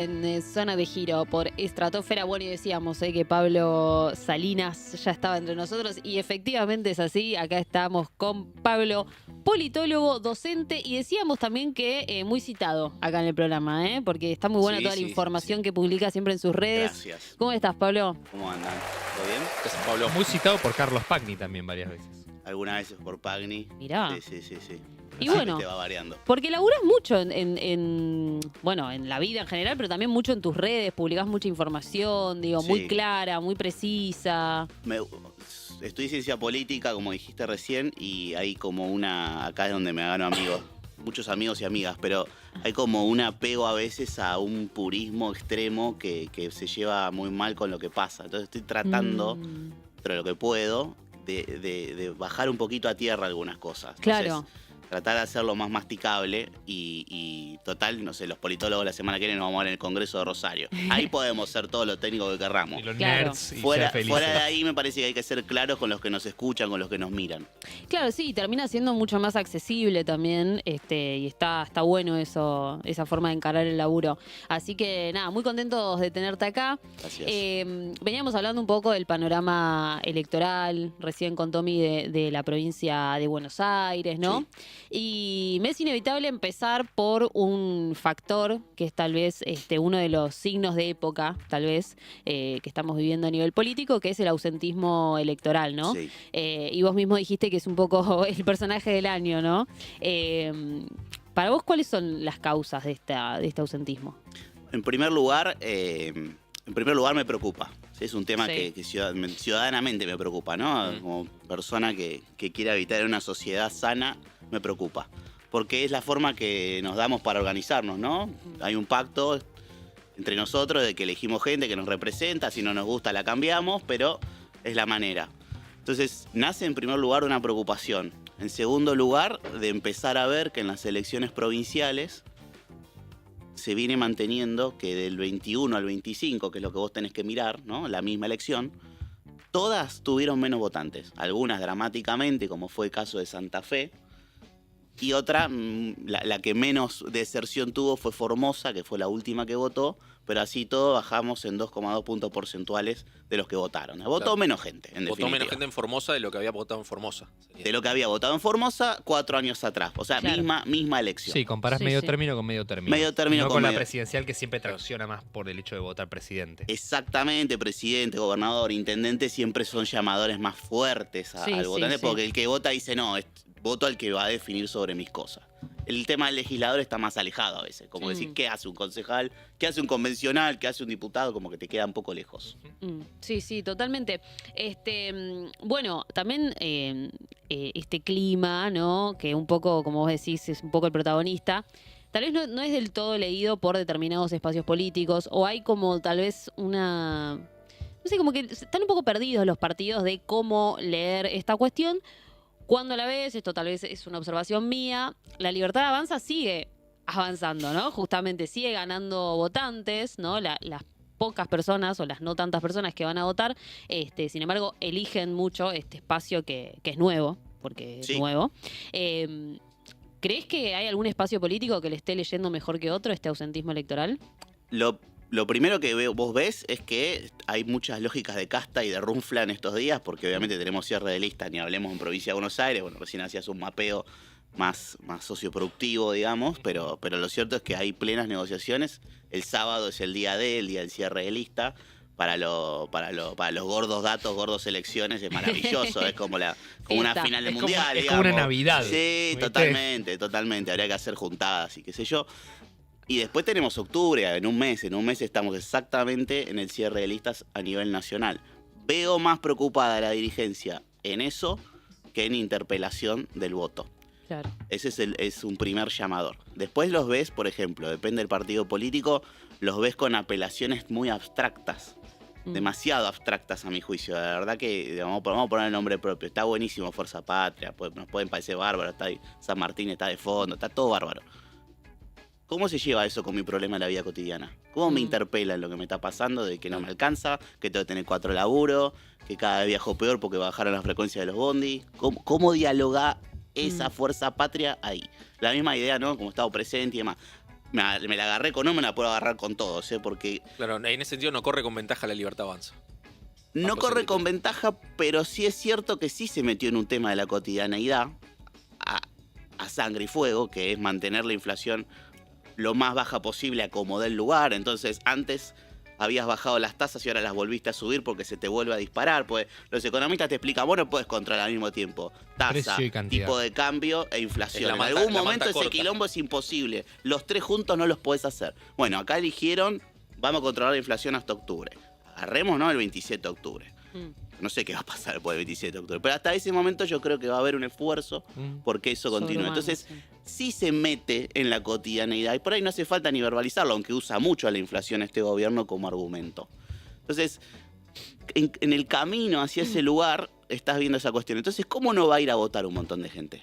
En Zona de Giro por Estratosfera. Bueno, y decíamos que Pablo Salinas ya estaba entre nosotros y efectivamente es así. Acá estamos con Pablo, politólogo, docente, y decíamos también que muy citado acá en el programa, porque está muy buena Sí, toda la sí, información sí. que publica siempre en sus redes. Gracias. ¿Cómo estás, Pablo? ¿Cómo andan? ¿Todo bien? Gracias, Pablo. Muy citado por Carlos Pagni también varias veces. Algunas veces por Pagni. Mirá. Sí. Y Así bueno, que te va variando. porque laburás mucho bueno, en la vida en general, pero también mucho en tus redes, publicás mucha información, digo, muy Sí. clara, muy precisa. Estudié ciencia política, como dijiste recién, y hay como acá es donde me gano amigos, muchos amigos y amigas, pero hay como un apego a veces a un purismo extremo que se lleva muy mal con lo que pasa. Entonces estoy tratando, dentro de lo que puedo, de bajar un poquito a tierra algunas cosas. Claro. Entonces, tratar de hacerlo más masticable y total, no sé, los politólogos la semana que viene nos vamos a ver en el Congreso de Rosario. Ahí podemos ser todo lo técnico que querramos. Y los Claro. nerds y Fuera ser felices. de ahí me parece que hay que ser claros con los que nos escuchan, con los que nos miran. Claro, sí, termina siendo mucho más accesible también, y está bueno eso, esa forma de encarar el laburo. Así que nada, muy contentos de tenerte acá. Gracias. Veníamos hablando un poco del panorama electoral, recién con Tommy de la provincia de Buenos Aires, ¿no? Sí. Y me es inevitable empezar por un factor que es tal vez uno de los signos de época, tal vez, que estamos viviendo a nivel político, que es el ausentismo electoral, ¿no? Sí. Y vos mismo dijiste que es un poco el personaje del año, ¿no? Para vos, ¿cuáles son las causas de este ausentismo? En primer lugar me preocupa. Sí, es un tema Sí. que ciudadanamente me preocupa, ¿no? Como persona que quiere habitar en una sociedad sana, me preocupa. Porque es la forma que nos damos para organizarnos, ¿no? Hay un pacto entre nosotros de que elegimos gente que nos representa, si no nos gusta la cambiamos, pero es la manera. Entonces, nace en primer lugar una preocupación. En segundo lugar, de empezar a ver que en las elecciones provinciales se viene manteniendo que del 21 al 25, que es lo que vos tenés que mirar, ¿no? La misma elección, todas tuvieron menos votantes. Algunas dramáticamente, como fue el caso de Santa Fe, y otra, la que menos deserción tuvo fue Formosa, que fue la última que votó, pero así todo bajamos en 2,2 puntos porcentuales de los que votaron. Votó Claro. menos gente, en Votó definitiva. menos gente en Formosa de lo que había votado en Formosa. Sería. De lo que había votado en Formosa 4 años atrás. O sea, Claro. misma elección. Sí, comparás Sí, medio sí. término con medio término. Medio término no con con la medio- presidencial, que siempre tracciona más por el hecho de votar presidente. Exactamente, presidente, gobernador, intendente siempre son llamadores más fuertes Sí, al sí, votante, sí. porque el que vota dice, no, voto al que va a definir sobre mis cosas. El tema del legislador está más alejado a veces, como decir, ¿qué hace un concejal? ¿Qué hace un convencional? ¿Qué hace un diputado? Como que te queda un poco lejos. Sí, totalmente. Bueno, también este clima, ¿no? Que un poco, como vos decís, es un poco el protagonista. Tal vez no es del todo leído por determinados espacios políticos, o hay como tal vez una... No sé, como que están un poco perdidos los partidos de cómo leer esta cuestión. Cuando la ves, esto tal vez es una observación mía, la Libertad Avanza sigue avanzando, ¿no? Justamente sigue ganando votantes, ¿no? Las pocas personas o las no tantas personas que van a votar, sin embargo, eligen mucho este espacio que es nuevo, porque es Sí. nuevo. ¿Crees que hay algún espacio político que le esté leyendo mejor que otro este ausentismo electoral? Lo primero que vos ves es que hay muchas lógicas de casta y de runfla en estos días, porque obviamente tenemos cierre de lista, ni hablemos en provincia de Buenos Aires, bueno, recién hacías un mapeo más socioproductivo, digamos, pero lo cierto es que hay plenas negociaciones. El sábado es el día del cierre de lista. Para los gordos datos, gordos elecciones, es maravilloso, es como una Fiesta. final del Es mundial, es como una digamos. Navidad. Sí, ¿viste? totalmente. Habría que hacer juntadas y qué sé yo. Y después tenemos octubre, en un mes estamos exactamente en el cierre de listas a nivel nacional. Veo más preocupada la dirigencia en eso que en interpelación del voto. Claro. Ese es un primer llamador. Después los ves, por ejemplo, depende del partido político, los ves con apelaciones muy abstractas. Demasiado abstractas a mi juicio. La verdad que vamos a poner el nombre propio. Está buenísimo Fuerza Patria, nos pueden parecer bárbaro, está ahí, San Martín está de fondo, está todo bárbaro. ¿Cómo se lleva eso con mi problema de la vida cotidiana? ¿Cómo me interpela en lo que me está pasando de que no me alcanza, que tengo que tener 4 laburos, que cada vez viajo peor porque bajaron las frecuencias de los bondi? ¿Cómo dialoga esa Fuerza Patria ahí? La misma idea, ¿no? Como Estado presente y demás. me la agarré con uno, me la puedo agarrar con todos, porque Claro, en ese sentido no corre con ventaja la Libertad Avanza. no Bajo corre ese con criterio. ventaja, pero sí es cierto que sí se metió en un tema de la cotidianeidad a sangre y fuego, que es mantener la inflación lo más baja posible a como dé el lugar. Entonces, antes habías bajado las tasas y ahora las volviste a subir porque se te vuelve a disparar. Pues los economistas te explican, vos no puedes controlar al mismo tiempo tasa, Precio y cantidad. tipo de cambio e inflación. Es la En manta- algún la momento manta ese corta. quilombo es imposible. Los tres juntos no los podés hacer. Bueno, acá eligieron, vamos a controlar la inflación hasta octubre. Agarremos, ¿no? El 27 de octubre. No sé qué va a pasar después del 27 de octubre. Pero hasta ese momento yo creo que va a haber un esfuerzo porque eso continúe. Sobrehumano, Entonces, sí. sí se mete en la cotidianeidad. Y por ahí no hace falta ni verbalizarlo, aunque usa mucho a la inflación este gobierno como argumento. Entonces, en el camino hacia ese lugar estás viendo esa cuestión. Entonces, ¿cómo no va a ir a votar un montón de gente?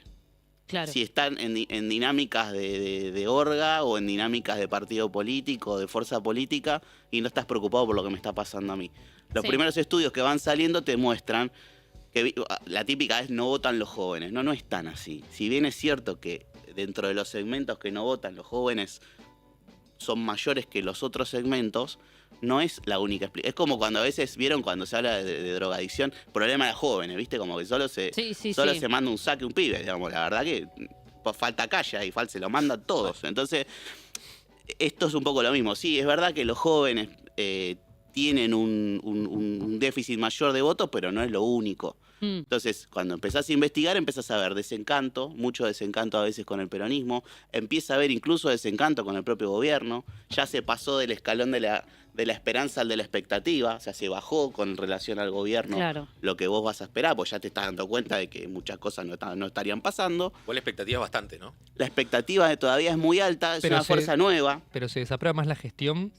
Claro. Si están en dinámicas de orga o en dinámicas de partido político, de fuerza política, y no estás preocupado por lo que me está pasando a mí. Los Sí. primeros estudios que van saliendo te muestran que la típica es no votan los jóvenes. No, no es tan así. Si bien es cierto que dentro de los segmentos que no votan los jóvenes son mayores que los otros segmentos, no es la única explicación. Es como cuando a veces, ¿vieron cuando se habla de drogadicción? Problema de jóvenes, ¿viste? Como que solo se manda un saque un pibe, digamos. La verdad que falta calle ahí, se lo mandan todos. Entonces, esto es un poco lo mismo. Sí, es verdad que los jóvenes tienen un déficit mayor de votos, pero no es lo único. Entonces, cuando empezás a investigar, empezás a ver desencanto, mucho desencanto a veces con el peronismo, empieza a haber incluso desencanto con el propio gobierno, ya se pasó del escalón de la esperanza al de la expectativa, o sea, se bajó con relación al gobierno Claro. lo que vos vas a esperar, pues ya te estás dando cuenta de que muchas cosas no estarían pasando. Igual la expectativa es bastante, ¿no? La expectativa todavía es muy alta, es Pero una fuerza nueva. Pero se desaprueba más la gestión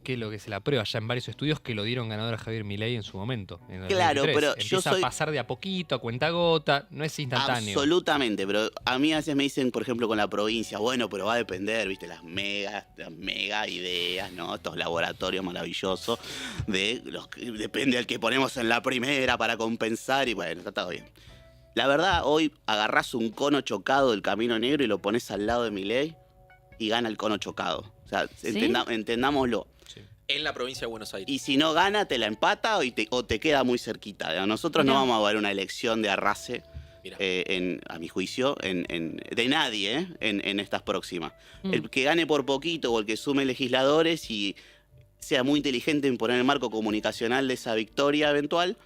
que lo que se la aprueba ya en varios estudios que lo dieron ganador a Javier Milei en su momento. En el Claro, 2023. pero Empieza yo soy- a pasar de a poquito, a cuenta gota, no es instantáneo. Absolutamente, pero a mí a veces me dicen, por ejemplo, con la provincia, bueno, pero va a depender, viste, las mega ideas, ¿no? Estos laboratorios maravillosos de los que depende del que ponemos en la primera para compensar y bueno, está todo bien. La verdad, hoy agarrás un cono chocado del Camino Negro y lo pones al lado de Milei y gana el cono chocado. O sea, ¿Sí? entendámoslo. Sí. En la provincia de Buenos Aires. Y si no gana, te la empata o te queda muy cerquita. Nosotros no Mirá. vamos a ver una elección de arrase, Mirá. a mi juicio, de nadie en estas próximas. Mm. El que gane por poquito o el que sume legisladores y sea muy inteligente en poner el marco comunicacional de esa victoria eventual,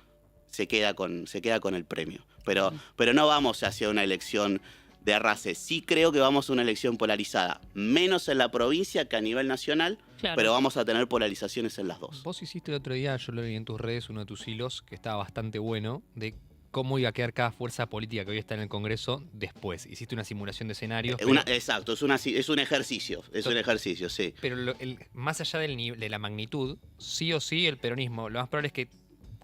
se queda con el premio. Pero no vamos hacia una elección de arrase. Sí creo que vamos a una elección polarizada, menos en la provincia que a nivel nacional, Claro. pero vamos a tener polarizaciones en las dos. Vos hiciste el otro día, yo lo leí en tus redes, uno de tus hilos, que estaba bastante bueno, de cómo iba a quedar cada fuerza política que hoy está en el Congreso después. Hiciste una simulación de escenarios. Exacto, es un ejercicio, un ejercicio, sí. Pero más allá de la magnitud, sí o sí el peronismo, lo más probable es que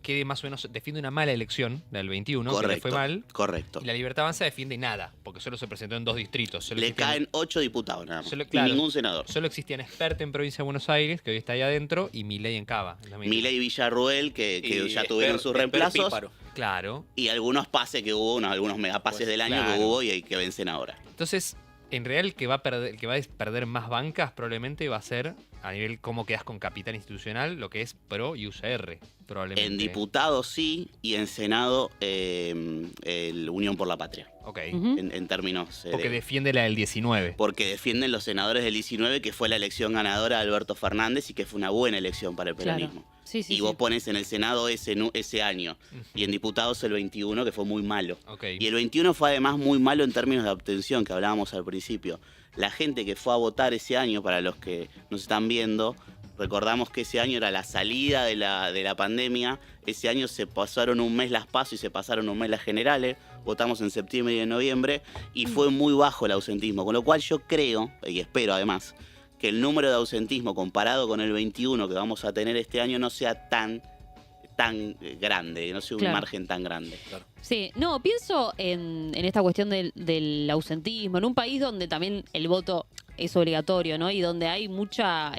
quede más o menos, defiende una mala elección, la del 21, que le fue mal, Correcto. y la Libertad Avanza defiende nada, porque solo se presentó en 2 distritos. Solo Le existían- caen 8 diputados nada más. Solo- Y claro. ningún senador. Solo existían expertos en provincia de Buenos Aires, que hoy está ahí adentro, y Milei en Cava. en 2021. Milei y Villarruel, que Y ya tuvieron sus Esper reemplazos. Píparo. Claro. Y algunos pases que hubo, algunos megapases Pues, del año claro. que hubo y que vencen ahora. Entonces, en real, el que va a perder más bancas probablemente va a ser, a nivel cómo quedas con capital institucional, lo que es PRO y UCR, probablemente. En diputados sí, y en Senado el Unión por la Patria, Ok. Ujú. en términos... Porque defiende la del 19. porque defienden los senadores del 19, que fue la elección ganadora de Alberto Fernández y que fue una buena elección para el Claro. peronismo. Sí, sí, Y sí. vos pones en el Senado ese año, y en diputados el 21, que fue muy malo. Ok. Y el 21 fue además muy malo en términos de abstención, que hablábamos al principio. La gente que fue a votar ese año, para los que nos están viendo, recordamos que ese año era la salida de la pandemia. Ese año se pasaron un mes las PASO y se pasaron un mes las generales. Votamos en septiembre y en noviembre y fue muy bajo el ausentismo. Con lo cual yo creo, y espero además, que el número de ausentismo comparado con el 21 que vamos a tener este año no sea tan grande, no sea un Claro. margen tan grande. Sí, no, pienso en esta cuestión del ausentismo, en un país donde también el voto es obligatorio, ¿no? Y donde hay mucha,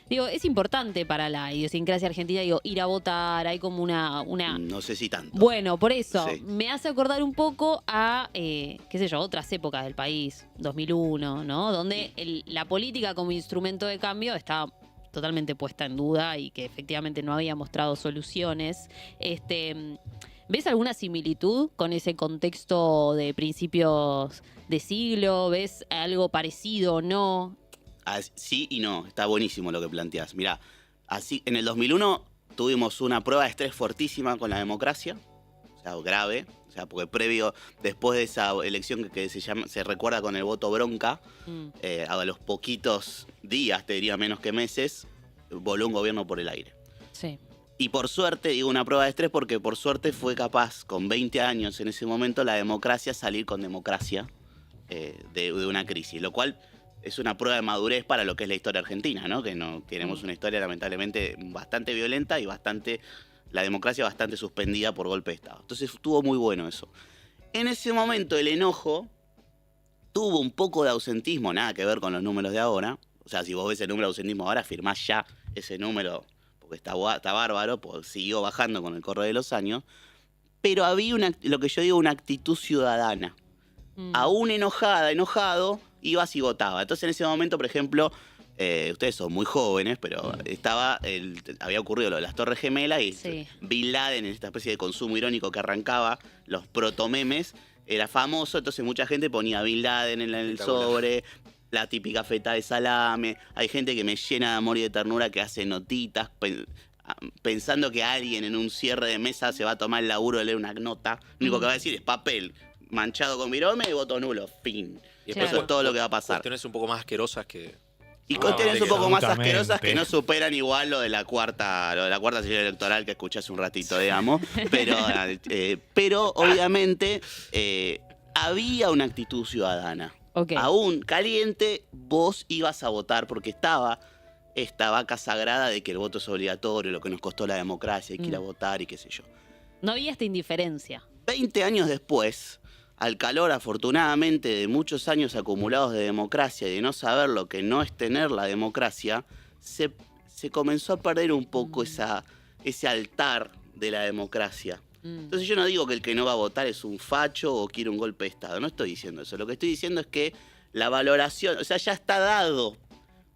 digo, es importante para la idiosincrasia argentina, digo, ir a votar, hay como una... No sé si tanto. Bueno, por eso, Sí. me hace acordar un poco a, qué sé yo, otras épocas del país, 2001, ¿no? Donde la política como instrumento de cambio está totalmente puesta en duda y que efectivamente no había mostrado soluciones. ¿Ves alguna similitud con ese contexto de principios de siglo? ¿Ves algo parecido o no? Sí y no, está buenísimo lo que planteás. Mirá, así, en el 2001 tuvimos una prueba de estrés fuertísima con la democracia, o sea, grave, o sea, porque después de esa elección que se recuerda con el voto bronca, a los poquitos días, te diría menos que meses, voló un gobierno por el aire. Sí. Y por suerte, digo una prueba de estrés porque por suerte fue capaz, con 20 años en ese momento, la democracia salir con democracia de una crisis, lo cual es una prueba de madurez para lo que es la historia argentina, ¿no? Que no tenemos una historia lamentablemente bastante violenta y la democracia bastante suspendida por golpe de Estado. Entonces estuvo muy bueno eso. En ese momento el enojo tuvo un poco de ausentismo, nada que ver con los números de ahora. O sea, si vos ves el número de ausentismo ahora, firmás ya ese número porque está bárbaro, pues siguió bajando con el correr de los años. Pero había lo que yo digo, una actitud ciudadana. Aún enojado, ibas y votaba. Entonces en ese momento, por ejemplo, ustedes son muy jóvenes, pero había ocurrido lo de las Torres Gemelas y Sí. Bin Laden, en esta especie de consumo irónico que arrancaba los protomemes, era famoso, entonces mucha gente ponía Bin Laden en el sobre, la típica feta de salame. Hay gente que me llena de amor y de ternura que hace notitas pensando que alguien en un cierre de mesa se va a tomar el laburo de leer una nota. Lo único que va a decir es papel manchado con virome y voto nulo, fin. Y Claro. Eso es todo lo que va a pasar. Cuestiones un poco más asquerosas que... Y cuestiones un poco más Absolutamente. asquerosas que no superan igual lo de la cuarta sesión electoral que escuché hace un ratito, digamos. Pero obviamente había una actitud ciudadana. Ok. Aún caliente, vos ibas a votar porque estaba esta vaca sagrada de que el voto es obligatorio, lo que nos costó la democracia, hay que ir a votar y qué sé yo. No había esta indiferencia. 20 años después, al calor afortunadamente de muchos años acumulados de democracia y de no saber lo que no es tener la democracia, se comenzó a perder un poco ese altar de la democracia. Entonces yo no digo que el que no va a votar es un facho o quiere un golpe de Estado, no estoy diciendo eso. Lo que estoy diciendo es que la valoración, o sea, ya está dado.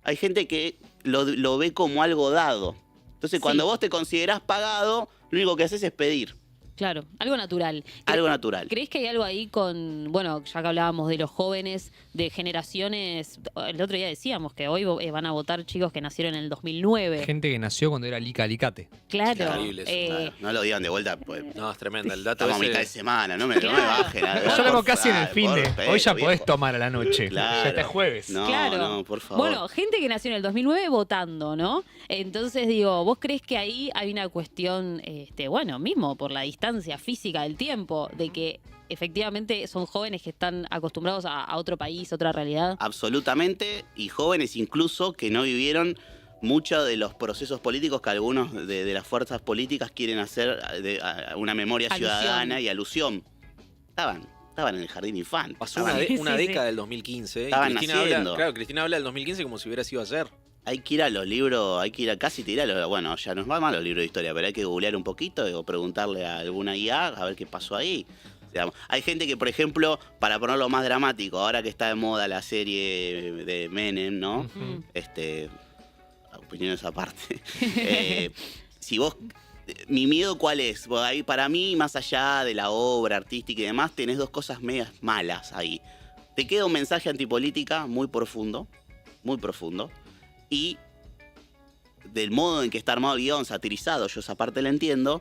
Hay gente que lo ve como algo dado. Entonces cuando vos te considerás pagado, lo único que haces es pedir. Claro, algo natural. Algo natural. ¿Crees que hay algo ahí con, bueno, ya que hablábamos de los jóvenes, de generaciones? El otro día decíamos que hoy van a votar chicos que nacieron en el 2009. Gente que nació cuando era Lica Alicate. Claro. Increíble eso, Claro, no lo digan de vuelta, pues No, es tremenda. El dato estamos a ese... mitad de semana, no me Claro. bajen. Yo lo hago casi en el fin de. Hoy ya podés tomar a la noche. Claro. Ya está jueves. No, Claro. no, por favor. Bueno, gente que nació en el 2009 votando, ¿no? Entonces digo, ¿vos crees que ahí hay una cuestión, bueno, mismo por la distancia física del tiempo, de que efectivamente son jóvenes que están acostumbrados a otro país, otra realidad? Absolutamente, y jóvenes incluso que no vivieron muchos de los procesos políticos que algunos de las fuerzas políticas quieren hacer a una memoria Alusión. ciudadana y alusión. Estaban en el jardín infante. Pasó estaban- una Sí, sí. década del 2015. Estaban Cristina naciendo. Cristina habla del 2015 como si hubiera sido ayer. Hay que ir a los libros, hay que ir a casi tirar, bueno, ya nos va mal los libros de historia, pero hay que googlear un poquito o preguntarle a alguna IA a ver qué pasó ahí. Digamos, hay gente que, por ejemplo, para ponerlo más dramático, ahora que está de moda la serie de Menem, ¿no? Mm. Opiniones aparte. Si vos, mi miedo cuál es, Vos ahí, para mí, más allá de la obra artística y demás, tenés dos cosas medias malas ahí. Te queda un mensaje antipolítica muy profundo, y del modo en que está armado el guión, satirizado, yo esa parte la entiendo,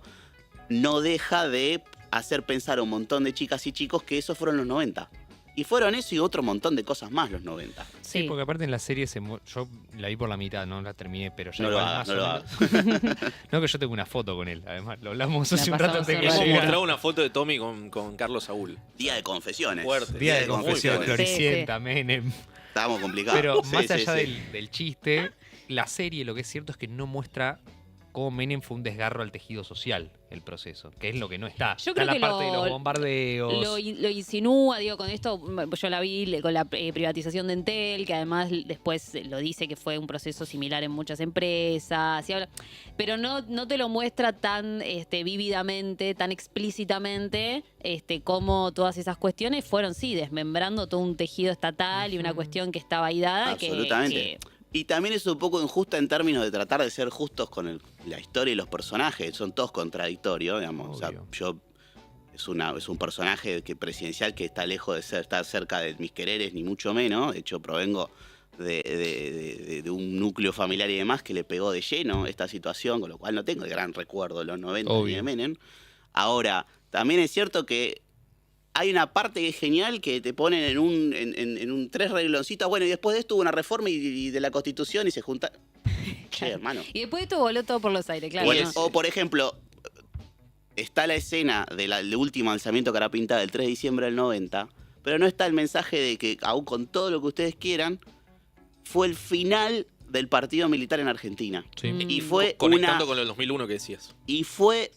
no deja de hacer pensar a un montón de chicas y chicos que esos fueron los 90. Y fueron eso y otro montón de cosas más los 90. Sí, Sí. porque aparte en la serie yo la vi por la mitad, no la terminé, pero ya No lo igual hagas, más no o lo menos. No, que yo tengo una foto con él, además, lo hablamos La hace un rato pasamos antes que hace Hemos rato. llegara. mostrado una foto de Tommy con Carlos Saúl. Día de confesiones. Fuerte. Día de Muy confesión, fuerte. Floricienta, Menem. Estábamos complicados. Pero Sí, más sí, allá sí. del chiste, la serie lo que es cierto es que no muestra cómo Menem fue un desgarro al tejido social, el proceso, que es lo que no está. Yo Está creo la que parte de los bombardeos. lo insinúa, digo, con esto, yo la vi con la privatización de Entel, que además después lo dice que fue un proceso similar en muchas empresas, pero no te lo muestra tan vívidamente, tan explícitamente, como todas esas cuestiones fueron, sí, desmembrando todo un tejido estatal y una cuestión que estaba ahí dada. Absolutamente. Y también es un poco injusta en términos de tratar de ser justos con la historia y los personajes. Son todos contradictorios, digamos. Obvio. O sea, es un personaje presidencial que está lejos de estar cerca de mis quereres, ni mucho menos. De hecho, provengo de un núcleo familiar y demás que le pegó de lleno esta situación, con lo cual no tengo el gran recuerdo de los 90 ni de Menem. Ahora, también es cierto que hay una parte que es genial que te ponen en un 3 regloncitos. Bueno, y después de esto hubo una reforma y de la Constitución y se junta. Che, hermano. Y después esto voló todo por los aires, claro. Bueno, ¿no? o, por ejemplo, está la escena del último alzamiento Cara Pintada del 3 de diciembre del 90, pero no está el mensaje de que, aún con todo lo que ustedes quieran, fue el final del partido militar en Argentina. Sí. Y fue Conectando con el 2001 que decías. Y fue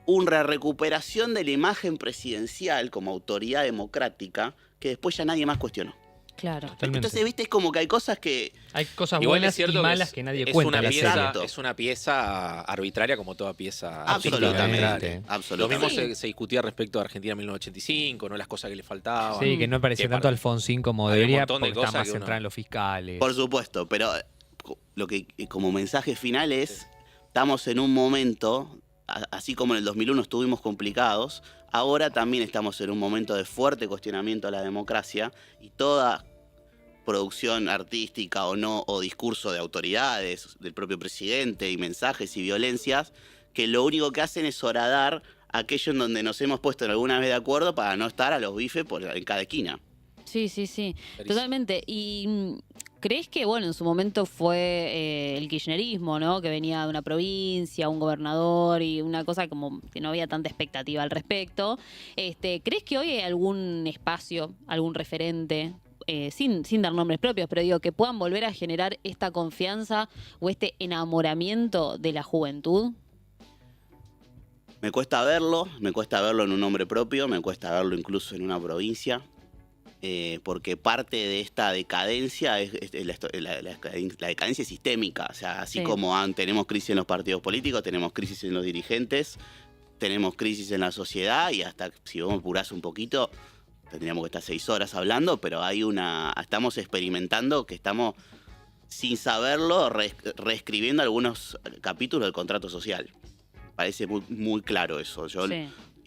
una recuperación de la imagen presidencial como autoridad democrática que después ya nadie más cuestionó. Claro. Totalmente. Entonces, viste, es como que hay cosas que... Hay cosas Igual buenas es cierto y que malas que nadie es cuenta. una la pieza, Exacto. es una pieza arbitraria como toda pieza Absolutamente. arbitraria. Lo Absolutamente. mismo Sí. se discutía respecto a Argentina 1985, ¿no? Las cosas que le faltaban. Sí, que no parecía Que tanto para- Alfonsín como había un debería, montón de porque está cosas más que uno- centrada en los fiscales. Por supuesto, pero lo que como mensaje final es, estamos en un momento, así como en el 2001 estuvimos complicados, ahora también estamos en un momento de fuerte cuestionamiento a la democracia y toda producción artística o no, o discurso de autoridades, del propio presidente y mensajes y violencias, que lo único que hacen es horadar aquello en donde nos hemos puesto en alguna vez de acuerdo para no estar a los bifes en cada esquina. Sí, sí, sí, Clarísimo. totalmente. Y ¿crees que, bueno, en su momento fue el kirchnerismo, ¿no? Que venía de una provincia, un gobernador y una cosa como que no había tanta expectativa al respecto. ¿Crees que hoy hay algún espacio, algún referente, sin dar nombres propios, pero digo, que puedan volver a generar esta confianza o este enamoramiento de la juventud? Me cuesta verlo en un nombre propio, me cuesta verlo incluso en una provincia, porque parte de esta decadencia es la decadencia sistémica. O sea, así Sí. como tenemos crisis en los partidos políticos, tenemos crisis en los dirigentes, tenemos crisis en la sociedad y hasta, si vos me apurás un poquito, tendríamos que estar 6 horas hablando, pero estamos experimentando que estamos, sin saberlo, reescribiendo algunos capítulos del contrato social. Parece muy, muy claro eso. Sí.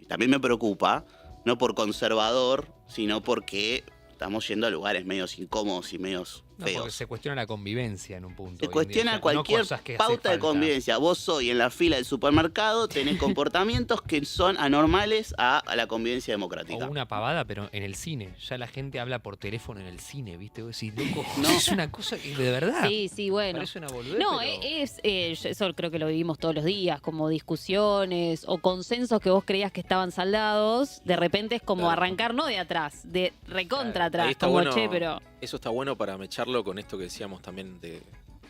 También me preocupa, no por conservador, sino porque estamos yendo a lugares medios incómodos y medios No, porque feos. se cuestiona la convivencia en un punto. Se hoy en día, cuestiona o sea, no cualquier cosas que hace pauta de falta. convivencia. Vos hoy en la fila del supermercado tenés comportamientos que son anormales a la convivencia democrática. O una pavada, pero en el cine. Ya la gente habla por teléfono en el cine, ¿viste? Vos decís, loco, No. es una cosa que de verdad. Sí, sí, bueno. Parece una boludez, No, pero- eso creo que lo vivimos todos los días, como discusiones o consensos que vos creías que estaban saldados, de repente es como Claro. arrancar no de atrás, de recontra Ahí atrás, está como bueno, che, pero Eso está bueno para mecharlo con esto que decíamos también de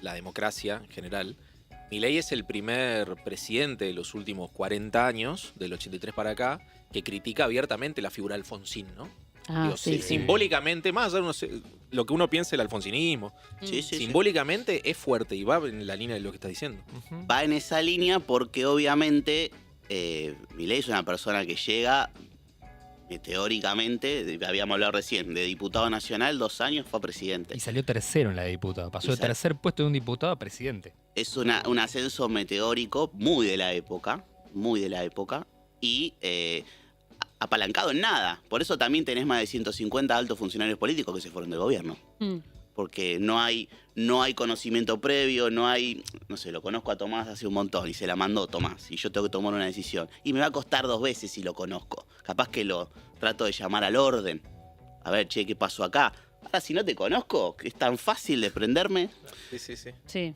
la democracia en general. Milei es el primer presidente de los últimos 40 años, del 83 para acá, que critica abiertamente la figura de Alfonsín, ¿no? Digo, sí, sí. simbólicamente, más allá de lo que uno piense del alfonsinismo, Sí, sí, sí. simbólicamente es fuerte y va en la línea de lo que estás diciendo. Ujú. Va en esa línea porque obviamente Milei es una persona que llega meteóricamente, habíamos hablado recién, de diputado nacional, 2 años fue presidente. Y salió tercero en la de diputado. Pasó Y de sal- tercer puesto de un diputado a presidente. Es un ascenso meteórico muy de la época, y apalancado en nada. Por eso también tenés más de 150 altos funcionarios políticos que se fueron del gobierno. Mm. Porque no hay conocimiento previo, no sé, lo conozco a Tomás hace un montón y se la mandó Tomás y yo tengo que tomar una decisión. Y me va a costar 2 veces si lo conozco. Capaz que lo trato de llamar al orden. A ver, che, ¿qué pasó acá? Ahora, si no te conozco, que es tan fácil de prenderme. Sí, sí, sí. Sí.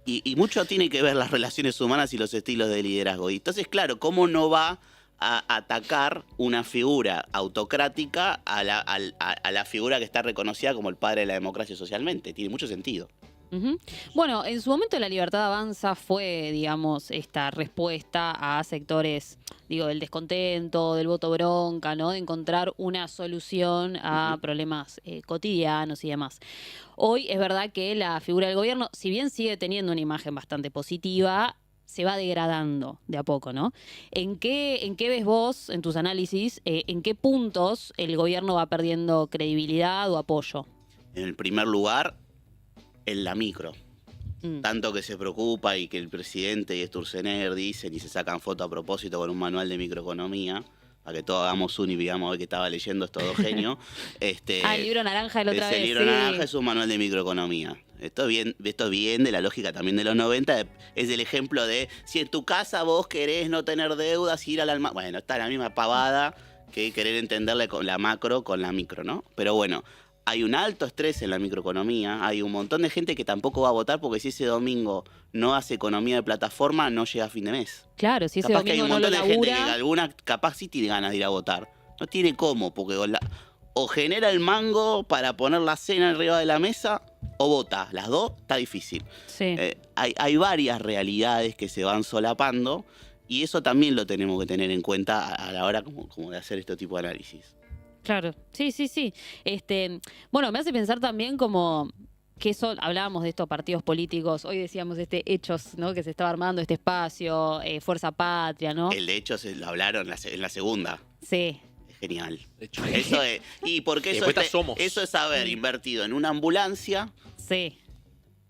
Y mucho tiene que ver las relaciones humanas y los estilos de liderazgo. Y entonces, claro, ¿cómo no va a atacar una figura autocrática a la figura que está reconocida como el padre de la democracia socialmente? Tiene mucho sentido. Ujú. Bueno, en su momento La Libertad Avanza fue, digamos, esta respuesta a sectores, digo, del descontento, del voto bronca, ¿no? De encontrar una solución a problemas cotidianos y demás. Hoy es verdad que la figura del gobierno, si bien sigue teniendo una imagen bastante positiva, se va degradando de a poco, ¿no? ¿En qué ves vos, en tus análisis, en qué puntos el gobierno va perdiendo credibilidad o apoyo? En el primer lugar, en la micro. Mm. Tanto que se preocupa y que el presidente y Sturzenegger dicen y se sacan fotos a propósito con un manual de microeconomía, para que todos hagamos un y digamos hoy que estaba leyendo estos dos genios. El libro naranja de la otra ese vez. libro sí. naranja es un manual de microeconomía. Esto es bien de la lógica también de los 90. Es el ejemplo de si en tu casa vos querés no tener deudas, ir al almacén. Bueno, está la misma pavada que querer entenderle con la macro con la micro, ¿no? Pero bueno, hay un alto estrés en la microeconomía, hay un montón de gente que tampoco va a votar porque si ese domingo no hace economía de plataforma, no llega a fin de mes. Claro, si ese Capaz que hay domingo un no lo montón de gente que labura. alguna capaz sí tiene ganas de ir a votar. No tiene cómo, porque o genera el mango para poner la cena arriba de la mesa o vota. Las dos está difícil. Sí. Hay varias realidades que se van solapando y eso también lo tenemos que tener en cuenta a la hora como de hacer este tipo de análisis. Claro, sí, sí, sí. Bueno, me hace pensar también como que eso, hablábamos de estos partidos políticos, hoy decíamos Hechos, ¿no? Que se estaba armando este espacio, Fuerza Patria, ¿no? El de hecho lo hablaron en la segunda. Sí. Es genial. De hecho, Eso es, y porque eso Después Somos. eso es haber invertido en una ambulancia, Sí.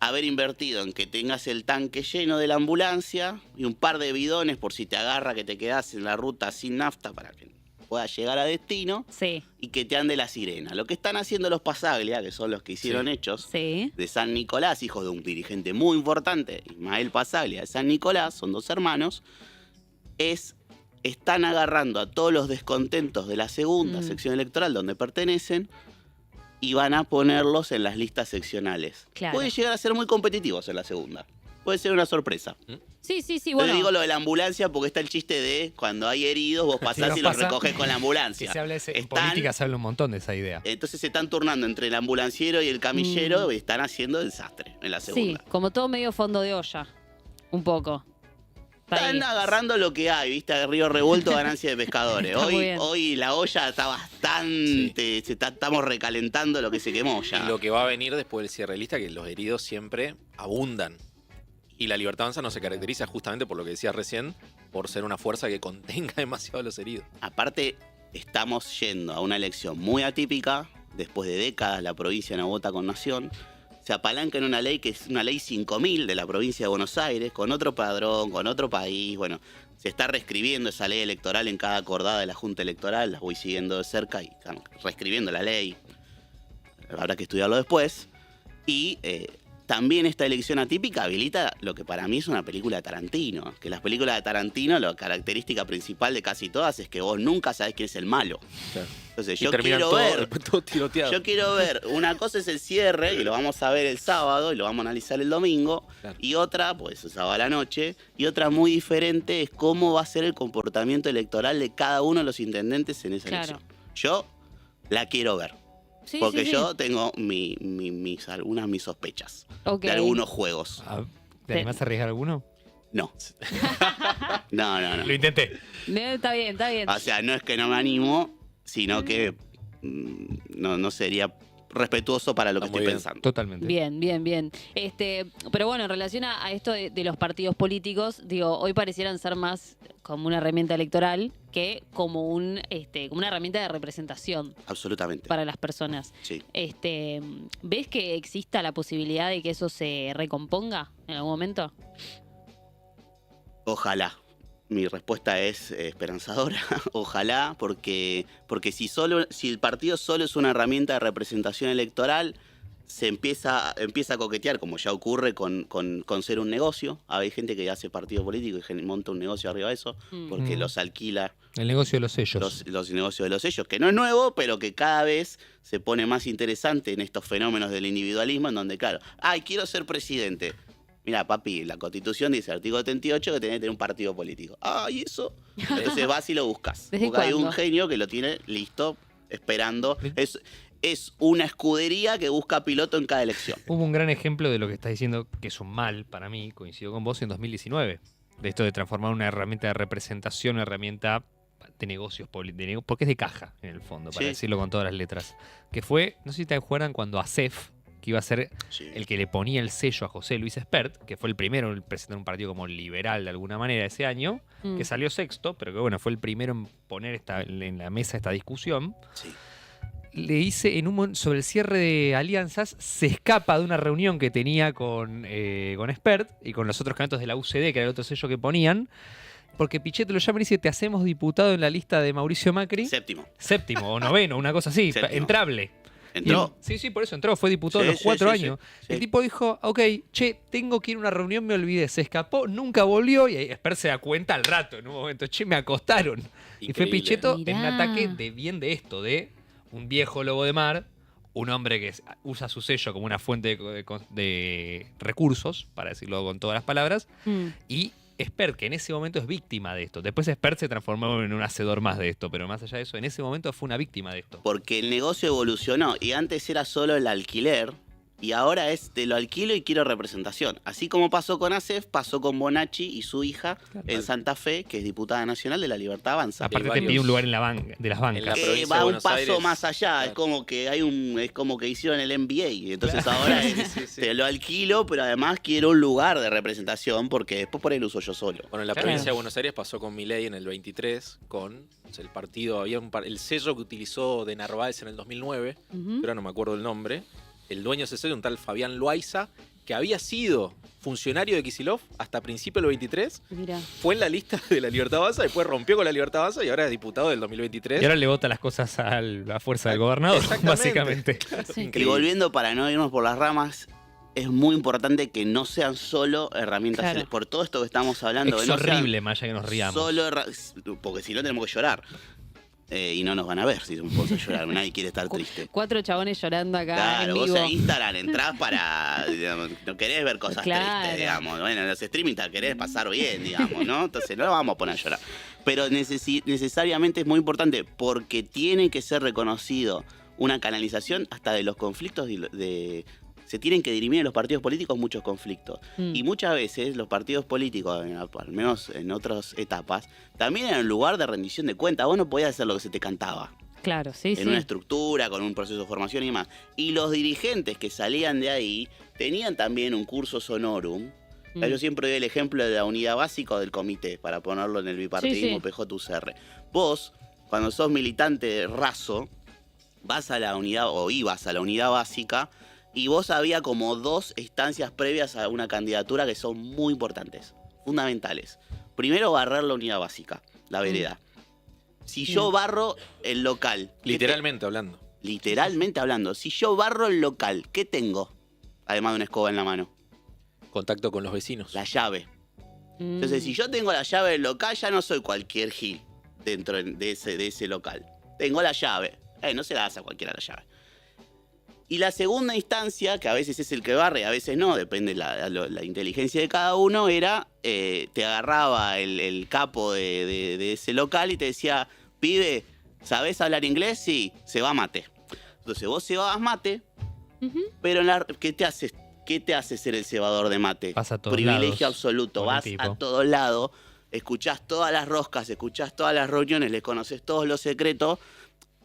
haber invertido en que tengas el tanque lleno de la ambulancia y un par de bidones por si te agarra que te quedas en la ruta sin nafta para que puedas llegar a destino Sí. y que te ande la sirena. Lo que están haciendo los Pasaglia, que son los que hicieron Sí. Hechos, Sí. de San Nicolás, hijos de un dirigente muy importante, Ismael Pasaglia de San Nicolás, son dos hermanos, están agarrando a todos los descontentos de la segunda sección electoral donde pertenecen y van a ponerlos en las listas seccionales. Claro. Pueden llegar a ser muy competitivos en la segunda. Puede ser una sorpresa. Sí, sí, sí, Yo bueno. le digo lo de la ambulancia porque está el chiste de cuando hay heridos, vos pasás nos y los pasa. recoges con la Si ambulancia. se habla en Están- política se habla un montón de esa idea. Entonces se están turnando entre el ambulanciero y el camillero y están haciendo desastre en la Sí, segunda. como todo medio fondo de olla. Un poco. Está ahí. Están agarrando lo que hay, ¿viste? Río revuelto, ganancia de pescadores. Está muy Hoy, bien. hoy la olla está bastante. Estamos recalentando lo que se quemó ya. Y lo que va a venir después del cierre de lista, que los heridos siempre abundan. Y la Libertad Avanza no se caracteriza justamente por lo que decías recién, por ser una fuerza que contenga demasiado a los heridos. Aparte, estamos yendo a una elección muy atípica. Después de décadas, la provincia no vota con nación. Se apalanca en una ley que es una ley 5000 de la provincia de Buenos Aires, con otro padrón, con otro país. Bueno, se está reescribiendo esa ley electoral en cada acordada de la Junta Electoral. Las voy siguiendo de cerca y están reescribiendo la ley. Habrá que estudiarlo después. Y también esta elección atípica habilita lo que para mí es una película de Tarantino. Que las películas de Tarantino, la característica principal de casi todas es que vos nunca sabés quién es el malo. Entonces Y yo terminan quiero todo, ver... después todo tiroteado. Yo quiero ver, una cosa es el cierre, que lo vamos a ver el sábado y lo vamos a analizar el domingo, Claro. y otra, pues el sábado a la noche, y otra muy diferente es cómo va a ser el comportamiento electoral de cada uno de los intendentes en esa Claro. elección. Yo la quiero ver, Sí, porque sí, sí. yo tengo mis sospechas Ok. de algunos juegos. ¿Te animás a arriesgar alguno? No. No. Lo intenté. Está bien, está bien. O sea, no es que no me animo, sino que no sería respetuoso para lo que Está muy estoy bien. pensando. Totalmente. Bien, bien, bien. Pero bueno, en relación a esto de los partidos políticos, digo, hoy parecieran ser más como una herramienta electoral que como como una herramienta de representación Absolutamente. para las personas. Sí. ¿Ves que exista la posibilidad de que eso se recomponga en algún momento? Ojalá. Mi respuesta es esperanzadora. Ojalá, porque si el partido solo es una herramienta de representación electoral, se empieza a coquetear, como ya ocurre con ser un negocio. Hay gente que hace partido político y monta un negocio arriba de eso, porque los alquila El negocio de los sellos. los negocios de los sellos, que no es nuevo, pero que cada vez se pone más interesante en estos fenómenos del individualismo, en donde, claro, quiero ser presidente. Mira, papi, la Constitución dice, artículo 78, que tenés que tener un partido político. ¿Y eso? Entonces vas y lo buscas. ¿Desde Porque hay un cuándo? genio que lo tiene listo, esperando. es una escudería que busca piloto en cada elección. Hubo un gran ejemplo de lo que estás diciendo, que es un mal para mí, coincido con vos, en 2019. De esto de transformar una herramienta de representación en herramienta de negocios, porque es de caja, en el fondo, para decirlo con todas las letras. Que fue, no sé si te acuerdan, cuando ASEF, que iba a ser el que le ponía el sello a José Luis Espert, que fue el primero en presentar un partido como liberal de alguna manera ese año, que salió sexto, pero que bueno, fue el primero en poner en la mesa esta discusión. Sí. Le hice sobre el cierre de alianzas, se escapa de una reunión que tenía con Espert y con los otros candidatos de la UCD, que era el otro sello que ponían, porque Pichetto lo llama y dice: te hacemos diputado en la lista de Mauricio Macri. Séptimo o noveno, una cosa así, entrable. ¿Entró? Sí, por eso entró, fue diputado los 4 años. Sí. El tipo dijo: ok, tengo que ir a una reunión, me olvidé. Se escapó, nunca volvió, y Espert se da cuenta al rato, en un momento: me acostaron. Increíble. Y fue Pichetto en un ataque de esto, de un viejo lobo de mar, un hombre que usa su sello como una fuente de recursos, para decirlo con todas las palabras, y Espert, que en ese momento es víctima de esto. Después Espert se transformó en un hacedor más de esto, pero más allá de eso, en ese momento fue una víctima de esto. Porque el negocio evolucionó y antes era solo el alquiler y ahora es te lo alquilo y quiero representación. Así como pasó con ASEF, pasó con Bonacci y su hija en Santa Fe, que es diputada nacional de La Libertad Avanza. Aparte te pide un lugar en de las bancas. Va un paso más allá, es como que es como que hicieron el NBA. Entonces ahora te lo alquilo, pero además quiero un lugar de representación porque después por ahí lo uso yo solo. Bueno, en la provincia de Buenos Aires pasó con Milei en el 23, con el partido, había el sello que utilizó de Narváez en el 2009, pero no me acuerdo el nombre. El dueño de ese sello, un tal Fabián Loaiza, que había sido funcionario de Kicillof hasta principio del 23, fue en la lista de La Libertad Avanza, después rompió con La Libertad Avanza y ahora es diputado del 2023. Y ahora le vota las cosas a la fuerza del gobernador, básicamente. Y volviendo, para no irnos por las ramas, es muy importante que no sean solo herramientas, por todo esto que estamos hablando. Es horrible, más allá que nos riamos. Porque si no tenemos que llorar. Y no nos van a ver si somos a llorar. Nadie quiere estar triste. 4 chabones llorando acá. Claro, en vos vivo. en Instagram entrás para. Digamos, no querés ver cosas tristes, digamos. Bueno, en los streaming te querés pasar bien, digamos, ¿no? Entonces no nos vamos a poner a llorar. Pero necesariamente es muy importante porque tiene que ser reconocido una canalización hasta de los conflictos se tienen que dirimir en los partidos políticos muchos conflictos. Y muchas veces los partidos políticos, al menos en otras etapas, también eran un lugar de rendición de cuentas. Vos no podías hacer lo que se te cantaba. Claro, en una estructura, con un proceso de formación y demás. Y los dirigentes que salían de ahí tenían también un cursus honorum. Yo siempre doy el ejemplo de la unidad básica o del comité, para ponerlo en el bipartidismo PJ-UCR. Vos, cuando sos militante raso, vas a la unidad, o ibas a la unidad básica, y vos había como 2 instancias previas a una candidatura que son muy importantes, fundamentales. Primero, barrer la unidad básica, la vereda. Si yo barro el local... Literalmente hablando. Si yo barro el local, ¿qué tengo? Además de una escoba en la mano. Contacto con los vecinos. La llave. Entonces, si yo tengo la llave del local, ya no soy cualquier gil dentro de ese local. Tengo la llave. No se la das a cualquiera la llave. Y la segunda instancia, que a veces es el que barre, a veces no, depende la inteligencia de cada uno, era, te agarraba el capo de ese local y te decía: pibe, ¿sabés hablar inglés? Sí, se va mate. Entonces vos cebabas mate, pero ¿qué te hace ser el cebador de mate? Vas a todos Privilegio lados, absoluto, vas a todos lados, escuchás todas las roscas, escuchás todas las reuniones, les conoces todos los secretos.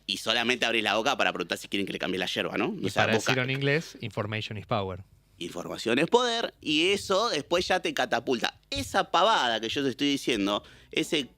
Y solamente abrís la boca para preguntar si quieren que le cambie la yerba, ¿no? Y para decirlo en inglés, information is power. Información es poder, y eso después ya te catapulta. Esa pavada que yo te estoy diciendo, ese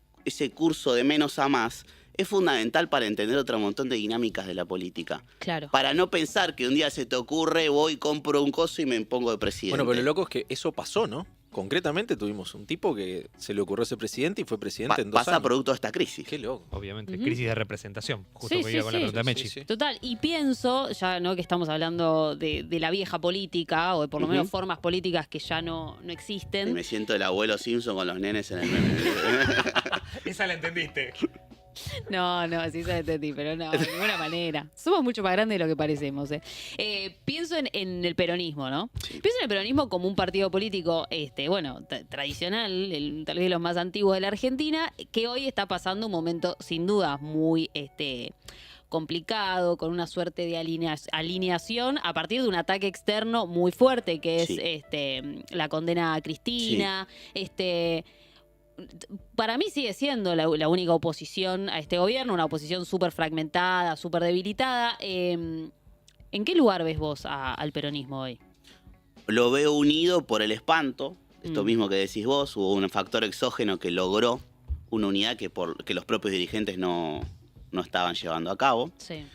curso de menos a más, es fundamental para entender otro montón de dinámicas de la política. Claro. Para no pensar que un día se te ocurre, voy, compro un coso y me pongo de presidente. Bueno, pero lo loco es que eso pasó, ¿no? Concretamente tuvimos un tipo que se le ocurrió ser presidente y fue presidente en 2 años. Pasa producto de esta crisis. Qué loco. Obviamente, crisis de representación. Justo que iba con la pregunta de Mechi. Total, y pienso, ya no que estamos hablando de la vieja política, o de por lo menos formas políticas que ya no existen. Y me siento el abuelo Simpson con los nenes en el meme. Esa la entendiste. No, sí se entendí, pero no, de ninguna manera. Somos mucho más grandes de lo que parecemos. Pienso en el peronismo, ¿no? Sí. Pienso en el peronismo como un partido político, tradicional, tal vez de los más antiguos de la Argentina, que hoy está pasando un momento, sin duda, muy complicado, con una suerte de alineación a partir de un ataque externo muy fuerte, que es Sí. la condena a Cristina. Para mí sigue siendo la única oposición a este gobierno, una oposición súper fragmentada, súper debilitada. ¿En qué lugar ves vos al peronismo hoy? Lo veo unido por el espanto, esto mismo que decís vos, hubo un factor exógeno que logró una unidad que los propios dirigentes no estaban llevando a cabo. Sí.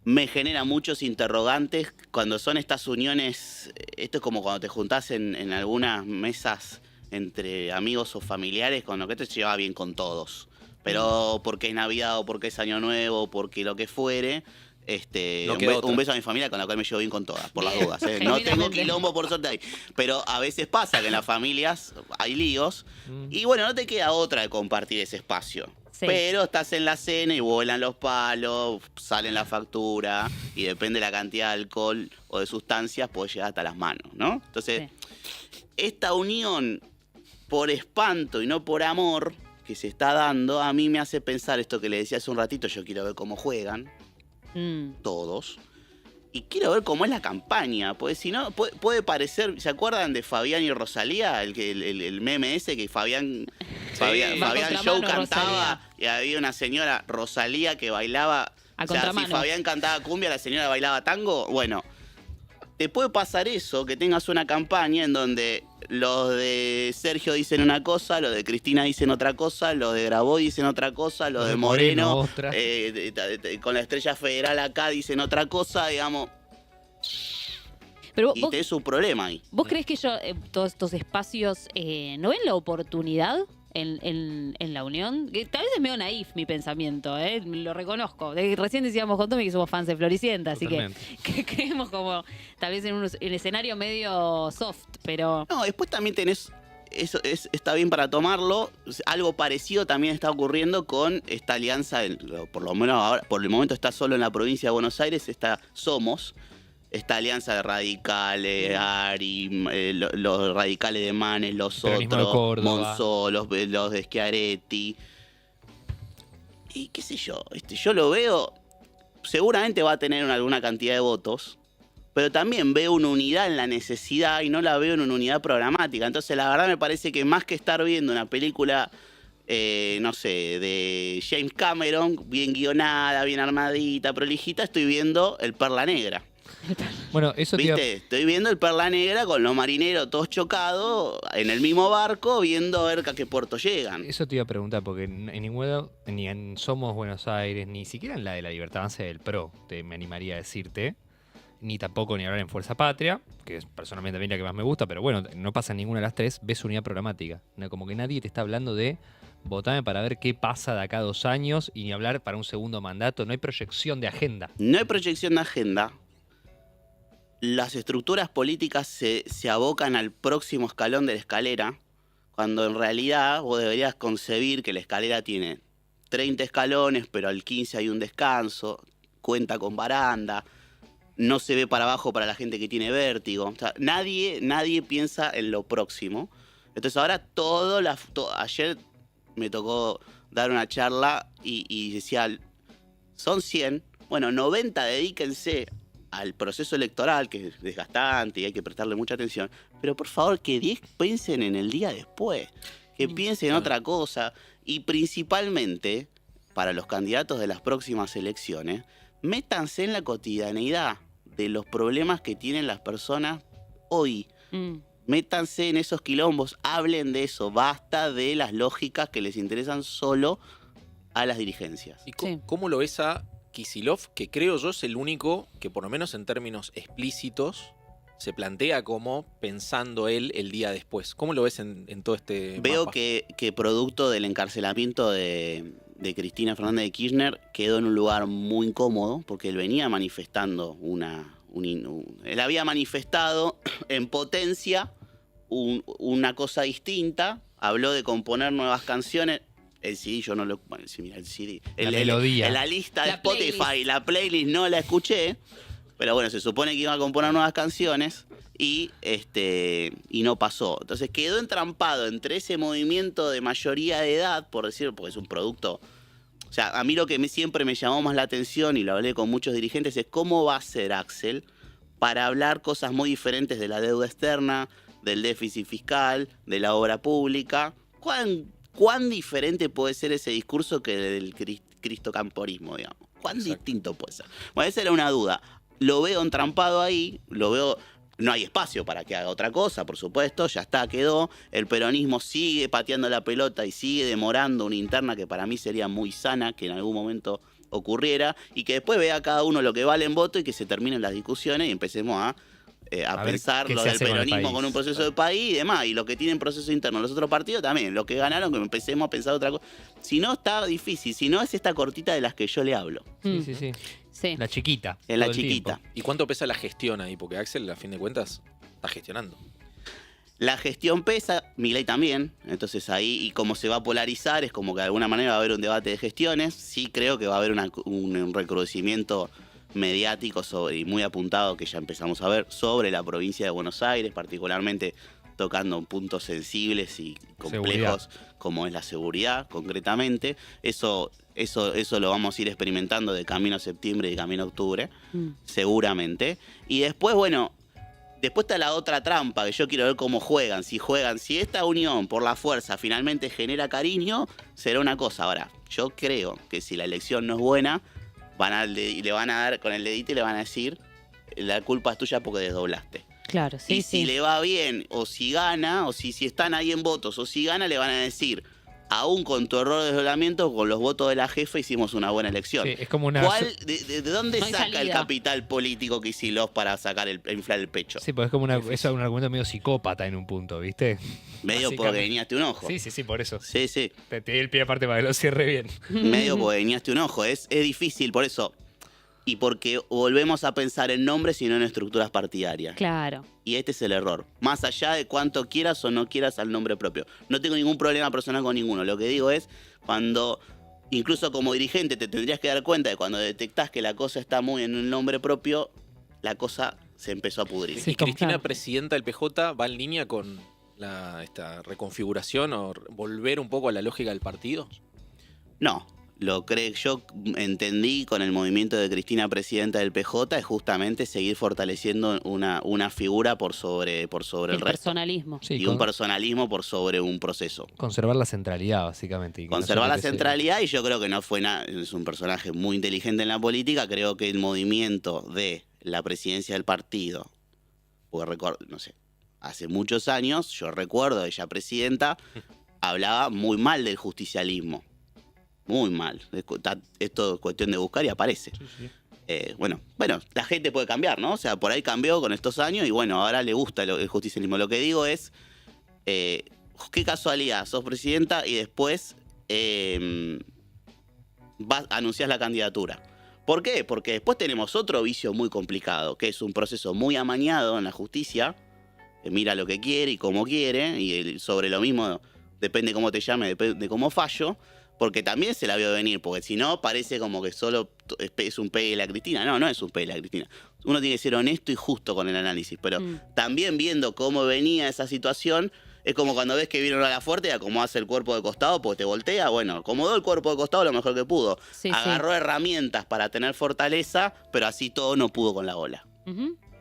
Me genera muchos interrogantes cuando son estas uniones, esto es como cuando te juntás en algunas mesas entre amigos o familiares, con lo que te lleva bien con todos. Pero porque es Navidad o porque es Año Nuevo, porque lo que fuere, un beso a mi familia con la cual me llevo bien con todas, por las dudas. No tengo quilombo por suerte ahí. Pero a veces pasa que en las familias hay líos y bueno, no te queda otra de compartir ese espacio. Sí. Pero estás en la cena y vuelan los palos, salen la factura y depende de la cantidad de alcohol o de sustancias, puede llegar hasta las manos, ¿no? Entonces, esta unión por espanto y no por amor que se está dando, a mí me hace pensar esto que le decía hace un ratito, yo quiero ver cómo juegan todos. Y quiero ver cómo es la campaña, porque si no, puede parecer, ¿se acuerdan de Fabián y Rosalía? El meme ese que Fabián Show cantaba y había una señora, Rosalía, que bailaba. O sea, si Fabián cantaba cumbia, la señora bailaba tango. Bueno, te puede pasar eso, que tengas una campaña en donde los de Sergio dicen una cosa, los de Cristina dicen otra cosa, los de Grabois dicen otra cosa, los de Moreno otra. Con la Estrella Federal acá dicen otra cosa, digamos. Pero y tenés un problema ahí. ¿Vos creés que todos estos espacios no ven la oportunidad en la unión? Que tal vez es medio naif mi pensamiento, lo reconozco. Recién decíamos con Tommy que somos fans de Floricienta, así que creemos como tal vez en un escenario medio soft, pero... No, después también tenés... Eso está bien para tomarlo. Algo parecido también está ocurriendo con esta alianza, por lo menos ahora, por el momento está solo en la provincia de Buenos Aires, está Somos, esta alianza de radicales, Ari, los radicales de Manes, los otros, Monzó, los de Schiaretti. Y qué sé yo, yo lo veo, seguramente va a tener alguna cantidad de votos, pero también veo una unidad en la necesidad y no la veo en una unidad programática. Entonces la verdad me parece que más que estar viendo una película, no sé, de James Cameron, bien guionada, bien armadita, prolijita, estoy viendo El Perla Negra. Bueno, eso ¿Viste? Estoy viendo El Perla Negra con los marineros todos chocados en el mismo barco, viendo a ver a qué puerto llegan. Eso te iba a preguntar, porque en ninguna, ni en Somos Buenos Aires, ni siquiera en la de la Libertad Avanza del PRO, me animaría a decirte, ni tampoco ni hablar en Fuerza Patria, que es personalmente también la que más me gusta, pero bueno, no pasa en ninguna de las tres, ves unidad programática. No, como que nadie te está hablando de votame para ver qué pasa de acá a 2 años y ni hablar para un segundo mandato, no hay proyección de agenda. No hay proyección de agenda. Las estructuras políticas se abocan al próximo escalón de la escalera, cuando en realidad vos deberías concebir que la escalera tiene 30 escalones, pero al 15 hay un descanso, cuenta con baranda, no se ve para abajo para la gente que tiene vértigo. O sea, nadie piensa en lo próximo. Entonces ahora ayer me tocó dar una charla y decía, son 100, bueno, 90 dedíquense al proceso electoral, que es desgastante y hay que prestarle mucha atención, pero por favor que 10 piensen en el día después, que piensen en otra cosa, y principalmente, para los candidatos de las próximas elecciones, métanse en la cotidianeidad de los problemas que tienen las personas hoy. Métanse en esos quilombos, hablen de eso, basta de las lógicas que les interesan solo a las dirigencias. ¿Y cómo lo ves a Kicillof, que creo yo es el único que por lo menos en términos explícitos se plantea como pensando él el día después? ¿Cómo lo ves en todo este Veo mapa? que producto del encarcelamiento de Cristina Fernández de Kirchner quedó en un lugar muy incómodo, porque él venía manifestando él había manifestado en potencia una cosa distinta, habló de componer nuevas canciones. El CD yo no lo... Bueno, mira, el CD. La melodía. En la lista de Spotify, la playlist no la escuché, pero bueno, se supone que iba a componer nuevas canciones y no pasó. Entonces quedó entrampado entre ese movimiento de mayoría de edad, por decirlo, porque es un producto O sea, a mí lo que siempre me llamó más la atención, y lo hablé con muchos dirigentes, es cómo va a ser Axel para hablar cosas muy diferentes de la deuda externa, del déficit fiscal, de la obra pública. ¿Cuán diferente puede ser ese discurso que del cristocamporismo, digamos? ¿Cuán distinto puede ser? Bueno, esa era una duda. Lo veo entrampado ahí, lo veo... No hay espacio para que haga otra cosa, por supuesto, ya está, quedó. El peronismo sigue pateando la pelota y sigue demorando una interna que para mí sería muy sana, que en algún momento ocurriera, y que después vea cada uno lo que vale en voto y que se terminen las discusiones y empecemos a pensar lo del peronismo con un proceso de país y demás, y lo que tienen proceso interno los otros partidos también, los que ganaron, que empecemos a pensar otra cosa. Si no, está difícil, si no es esta cortita de las que yo le hablo. Sí. La chiquita. Es la chiquita. Tiempo. ¿Y cuánto pesa la gestión ahí? Porque Axel, a fin de cuentas, está gestionando. La gestión pesa, Milei también, entonces ahí, y como se va a polarizar, es como que de alguna manera va a haber un debate de gestiones. Sí creo que va a haber un recrudecimiento mediático y muy apuntado, que ya empezamos a ver, sobre la provincia de Buenos Aires, particularmente tocando puntos sensibles y complejos como es la seguridad, concretamente. Eso lo vamos a ir experimentando de camino a septiembre y de camino a octubre, seguramente. Y después, bueno, después está la otra trampa, que yo quiero ver cómo juegan. Si esta unión por la fuerza finalmente genera cariño, será una cosa. Ahora, yo creo que si la elección no es buena, le van a dar con el dedito y le van a decir, la culpa es tuya porque desdoblaste. Claro, sí, y si le va bien, o si gana, o si están ahí en votos, o si gana, le van a decir, aún con tu error de desdoblamiento, con los votos de la jefa hicimos una buena elección. Sí, es como una... ¿De dónde saca el capital político Kicillof para inflar el pecho? Sí, pues es como eso es un argumento medio psicópata en un punto, ¿viste? Medio porque guiñaste un ojo. Sí, por eso. Sí. Te di el pie aparte para que lo cierre bien. Medio porque guiñaste un ojo. Es difícil, por eso. Y porque volvemos a pensar en nombres y no en estructuras partidarias. Claro. Y este es el error. Más allá de cuánto quieras o no quieras al nombre propio. No tengo ningún problema personal con ninguno. Lo que digo es, cuando, incluso como dirigente, te tendrías que dar cuenta de cuando detectás que la cosa está muy en un nombre propio, la cosa se empezó a pudrir. ¿Y Cristina, presidenta del PJ, va en línea con esta reconfiguración o volver un poco a la lógica del partido? No. Yo entendí con el movimiento de Cristina presidenta del PJ es justamente seguir fortaleciendo una figura por sobre el resto. Personalismo. Sí, y un personalismo por sobre un proceso. Conservar la centralidad, básicamente. Conservar la centralidad, y yo creo que no fue nada. Es un personaje muy inteligente en la política. Creo que el movimiento de la presidencia del partido, porque no sé, hace muchos años, yo recuerdo, ella presidenta, hablaba muy mal del justicialismo. Muy mal. Esto es cuestión de buscar y aparece. Sí. Bueno, la gente puede cambiar, ¿no? O sea, por ahí cambió con estos años y bueno, ahora le gusta el justicialismo. Lo que digo es, qué casualidad, sos presidenta y después anunciás la candidatura. ¿Por qué? Porque después tenemos otro vicio muy complicado, que es un proceso muy amañado en la justicia, que mira lo que quiere y cómo quiere, y sobre lo mismo depende cómo te llame, depende de cómo fallo. Porque también se la vio venir, porque si no parece como que solo es un pegue de la Cristina. No es un pegue de la Cristina. Uno tiene que ser honesto y justo con el análisis, pero también viendo cómo venía esa situación, es como cuando ves que viene una ala fuerte y acomodás el cuerpo de costado porque te voltea. Bueno, acomodó el cuerpo de costado lo mejor que pudo. Agarró herramientas para tener fortaleza, pero así todo no pudo con la ola.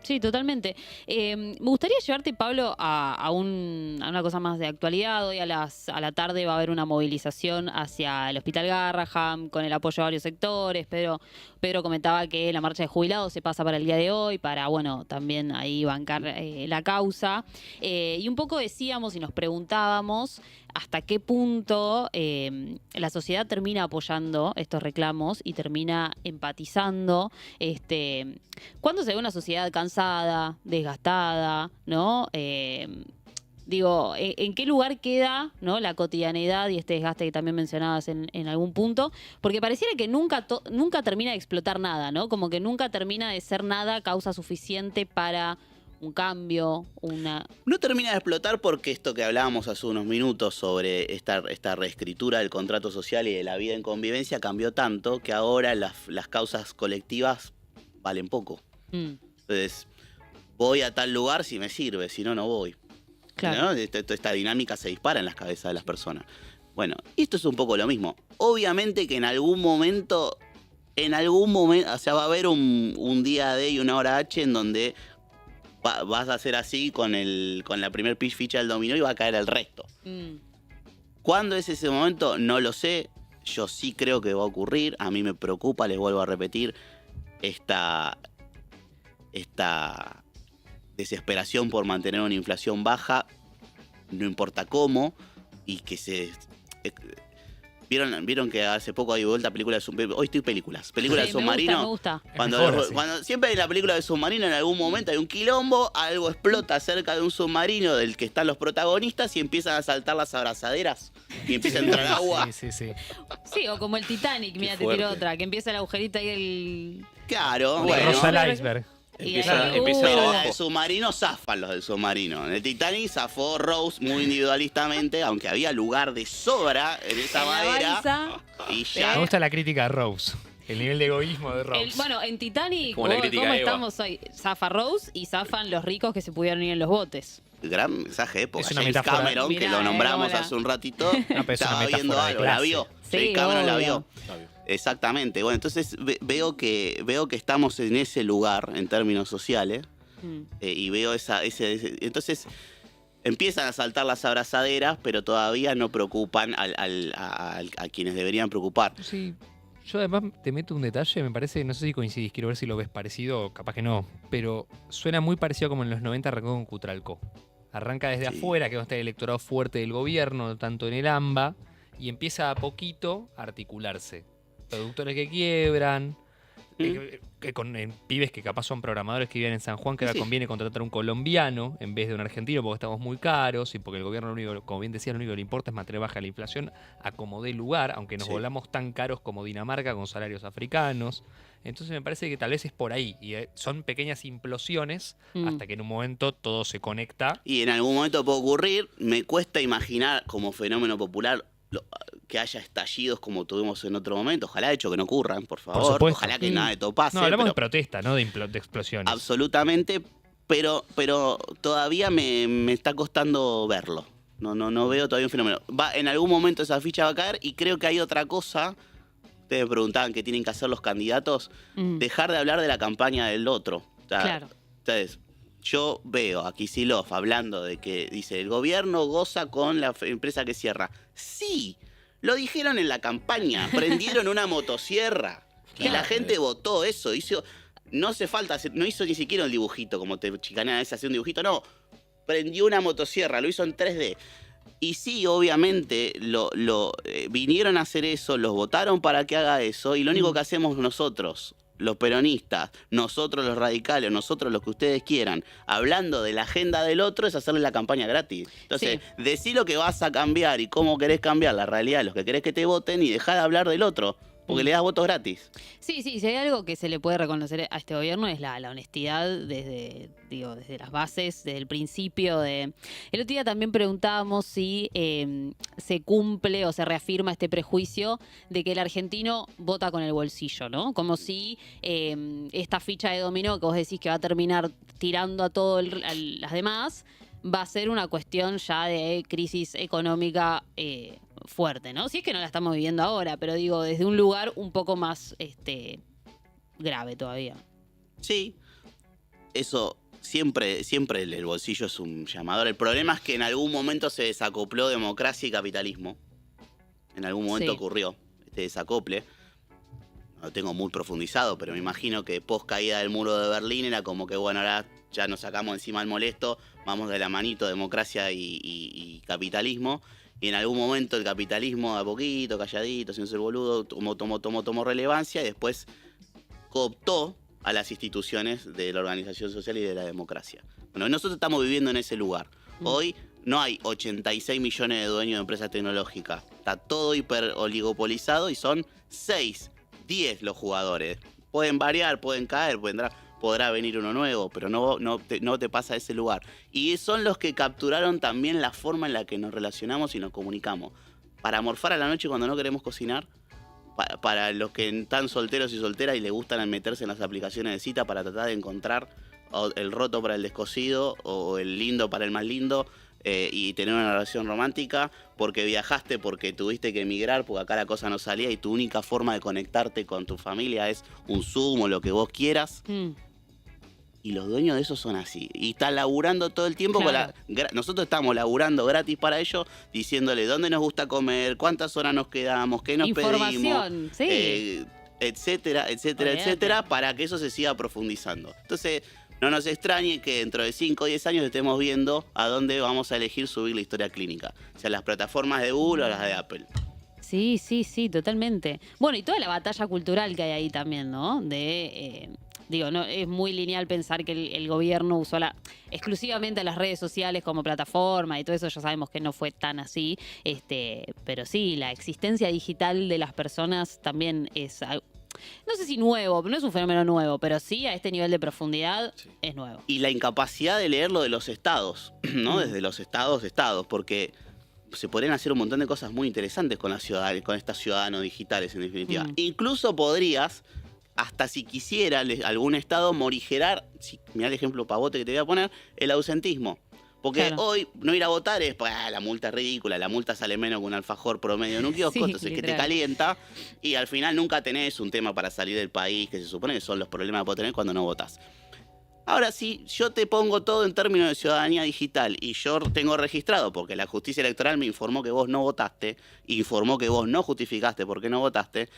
Sí, totalmente. Me gustaría llevarte, Pablo, a una cosa más de actualidad. Hoy a la tarde va a haber una movilización hacia el Hospital Garrahan con el apoyo de varios sectores. Pedro comentaba que la marcha de jubilados se pasa para el día de hoy para, bueno, también ahí bancar la causa. Y un poco decíamos y nos preguntábamos hasta qué punto la sociedad termina apoyando estos reclamos y termina empatizando. ¿Cuándo se ve una sociedad cansada, desgastada, ¿no? Digo, ¿en qué lugar queda, ¿no?, la cotidianidad y este desgaste que también mencionabas en algún punto? Porque pareciera que nunca termina de explotar nada, ¿no? Como que nunca termina de ser nada causa suficiente para un cambio, No termina de explotar porque esto que hablábamos hace unos minutos sobre esta reescritura del contrato social y de la vida en convivencia cambió tanto que ahora las causas colectivas valen poco. Entonces, voy a tal lugar si me sirve, si no, no voy. Claro. ¿No? Esta dinámica se dispara en las cabezas de las personas. Bueno, esto es un poco lo mismo. Obviamente que en algún momento, o sea, va a haber un día D y una hora H en donde vas a hacer así con la primer ficha del dominó y va a caer el resto. ¿Cuándo es ese momento? No lo sé. Yo sí creo que va a ocurrir. A mí me preocupa, les vuelvo a repetir, esta desesperación por mantener una inflación baja, no importa cómo, y que ¿Vieron que hace poco hay vuelta película de hoy estoy películas de submarino? Me gusta. Cuando siempre en la película de submarino en algún momento hay un quilombo, algo explota cerca de un submarino del que están los protagonistas y empiezan a saltar las abrazaderas y empieza a entrar agua. Sí. Sí, o como el Titanic, mira, te tiro otra, que empieza el agujerito ahí el... Claro, Bueno, rosa el iceberg. Empieza pero abajo. la del submarino zafan los del submarino. En el Titanic zafó Rose muy individualistamente, aunque había lugar de sobra en esa madera. Y ya. Me gusta la crítica de Rose. El nivel de egoísmo de Rose. Bueno, en Titanic, Como la crítica ¿cómo de Eva. estamos hoy? Zafa Rose y zafan los ricos que se pudieron ir en los botes. Gran mensaje de época. Es una James metáfora. Cameron, Mirá, que lo nombramos cómo la- hace un ratito, No, pero es una estaba viendo metáfora de algo, la clase. vio. Sí, James Cameron la obvio. vio. Exactamente. Bueno, entonces veo que estamos en ese lugar en términos sociales y veo entonces empiezan a saltar las abrazaderas, pero todavía no preocupan a quienes deberían preocupar. Sí. Yo además te meto un detalle, me parece, no sé si coincidís, quiero ver si lo ves parecido, o capaz que no, pero suena muy parecido como en los 90 arrancó con Cutralcó. Arranca desde Sí. afuera, que va a estar el electorado fuerte del gobierno, tanto en el AMBA, y empieza a poquito a articularse. Productores que quiebran, que con pibes que capaz son programadores que viven en San Juan, que ahora Sí. conviene contratar un colombiano en vez de un argentino porque estamos muy caros y porque el gobierno, lo único, como bien decías, lo único que le importa es mantener baja la inflación a como dé lugar, aunque nos Sí. volamos tan caros como Dinamarca con salarios africanos. Entonces me parece que tal vez es por ahí y son pequeñas implosiones hasta que en un momento todo se conecta. Y en algún momento puede ocurrir. Me cuesta imaginar como fenómeno popular que haya estallidos como tuvimos en otro momento. Ojalá, de hecho, que no ocurran, por favor. supuesto. Ojalá que nada de todo pase. No, hablamos pero de protesta, no de explosiones. absolutamente, pero todavía me está costando verlo. No veo todavía un fenómeno. En algún momento esa ficha va a caer y creo que hay otra cosa. Ustedes me preguntaban qué tienen que hacer los candidatos. Dejar de hablar de la campaña del otro. O sea, Claro. Entonces, yo veo a Kicillof hablando de que dice el gobierno goza con la empresa que cierra. Sí, lo dijeron en la campaña, prendieron una motosierra y la Claro. gente votó eso. No hace falta, no hizo ni siquiera el dibujito como te chicanean a veces, hacer un dibujito, no. Prendió una motosierra, lo hizo en 3D. Y sí, obviamente, vinieron a hacer eso, los votaron para que haga eso, y lo único que hacemos nosotros, los peronistas, nosotros los radicales, nosotros los que ustedes quieran, hablando de la agenda del otro, es hacerle la campaña gratis. Entonces, decí lo que vas a cambiar y cómo querés cambiar la realidad de los que querés que te voten y dejá de hablar del otro, porque le das votos gratis. Sí, si hay algo que se le puede reconocer a este gobierno es la honestidad desde las bases, desde el principio. El otro día también preguntábamos si se cumple o se reafirma este prejuicio de que el argentino vota con el bolsillo, ¿no? Como si esta ficha de dominó que vos decís que va a terminar tirando a las demás, va a ser una cuestión ya de crisis económica fuerte, ¿no? Si es que no la estamos viviendo ahora, pero digo, desde un lugar un poco más grave todavía. Sí, eso siempre el bolsillo es un llamador. El problema es que en algún momento se desacopló democracia y capitalismo. En algún momento ocurrió este desacople. No lo tengo muy profundizado, pero me imagino que post caída del muro de Berlín era como que, bueno, ahora ya nos sacamos encima el molesto, vamos de la manito democracia y capitalismo. Y en algún momento el capitalismo a poquito, calladito, sin ser boludo, tomó relevancia y después cooptó a las instituciones de la organización social y de la democracia. Bueno, nosotros estamos viviendo en ese lugar. Hoy no hay 86 millones de dueños de empresas tecnológicas. Está todo hiper oligopolizado y son 6, 10 los jugadores. Pueden variar, pueden caer, podrá venir uno nuevo, pero no te pasa a ese lugar. Y son los que capturaron también la forma en la que nos relacionamos y nos comunicamos. Para morfar a la noche cuando no queremos cocinar, para los que están solteros y solteras y les gustan meterse en las aplicaciones de cita para tratar de encontrar el roto para el descosido o el lindo para el más lindo, y tener una relación romántica porque viajaste, porque tuviste que emigrar, porque acá la cosa no salía y tu única forma de conectarte con tu familia es un Zoom o lo que vos quieras. Y los dueños de eso son así. Y están laburando todo el tiempo. Claro. Nosotros estamos laburando gratis para ellos, diciéndole dónde nos gusta comer, cuántas horas nos quedamos, qué nos Información, pedimos. sí. Etcétera, Olvídate. etcétera, para que eso se siga profundizando. Entonces, no nos extrañe que dentro de 5 o 10 años estemos viendo a dónde vamos a elegir subir la historia clínica. O sea, las plataformas de Google o las de Apple. Sí, sí, sí, totalmente. Bueno, y toda la batalla cultural que hay ahí también, ¿no? Digo, no es muy lineal pensar que el gobierno usó exclusivamente a las redes sociales como plataforma y todo eso, ya sabemos que no fue tan así, pero sí, la existencia digital de las personas también es algo, no sé si nuevo, no es un fenómeno nuevo, pero sí a este nivel de profundidad es nuevo. Y la incapacidad de leer lo de los estados, ¿no? Desde los estados, porque se podrían hacer un montón de cosas muy interesantes con estos ciudadanos digitales, en definitiva. Incluso podrías, hasta si quisiera algún estado, morigerar, mirá el ejemplo pavote que te voy a poner, el ausentismo. Porque hoy no ir a votar es, la multa es ridícula, la multa sale menos que un alfajor promedio en un kiosco, entonces que te calienta y al final nunca tenés un tema para salir del país, que se supone que son los problemas que podés tener cuando no votás. Ahora sí, yo te pongo todo en términos de ciudadanía digital y yo tengo registrado, porque la justicia electoral me informó que vos no votaste, informó que vos no justificaste por qué no votaste.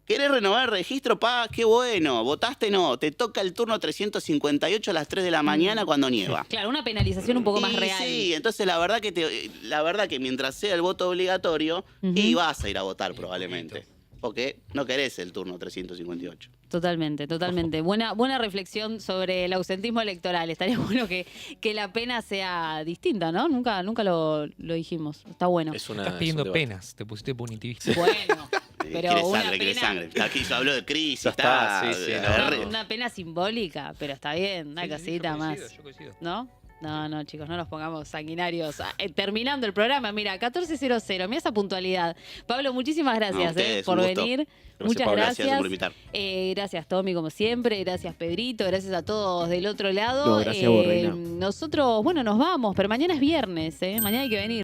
¿Querés renovar el registro? ¡Qué bueno! ¿Votaste? No. Te toca el turno 358 a las 3 de la mañana cuando nieva. Claro, una penalización un poco más real. Sí, entonces la verdad que mientras sea el voto obligatorio, y vas a ir a votar probablemente. Porque no querés el turno 358. Totalmente, totalmente. Buena reflexión sobre el ausentismo electoral. Estaría bueno que la pena sea distinta, ¿no? Nunca lo dijimos. Está bueno. Estás pidiendo penas, te pusiste punitivista. Bueno, pero quiere sangre. Aquí se habló de crisis, una pena simbólica, pero está bien, una cosita más. Yo coincido. ¿No? No, chicos, no nos pongamos sanguinarios. Terminando el programa, mira, 14:00, mira esa puntualidad. Pablo, muchísimas gracias por venir. Muchas Pablo, gracias. por invitar. Gracias, Tommy, como siempre. Gracias, Pedrito. Gracias a todos del otro lado. No, gracias a vos, Reina. Nosotros, nos vamos, pero mañana es viernes, Mañana hay que venir.